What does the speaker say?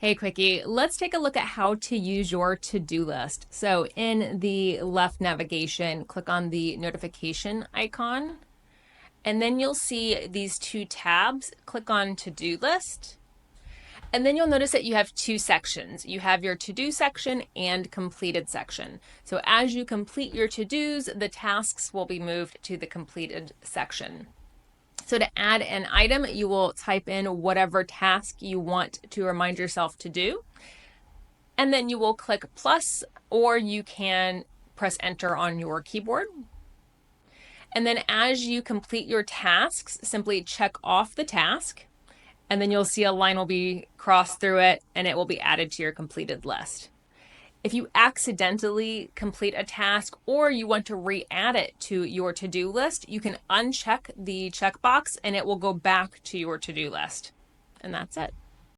Hey, Quickie, let's take a look at how to use your to-do list. So in the left navigation, click on the notification icon, and then you'll see these two tabs. Click on to-do list, and then you'll notice that you have two sections. You have your to-do section and completed section. So as you complete your to-dos, the tasks will be moved to the completed section. So to add an item, you will type in whatever task you want to remind yourself to do. And then you will click plus, or you can press enter on your keyboard. And then as you complete your tasks, simply check off the task. And then you'll see a line will be crossed through it and it will be added to your completed list. If you accidentally complete a task or you want to re-add it to your to-do list, you can uncheck the checkbox and it will go back to your to-do list. And that's it.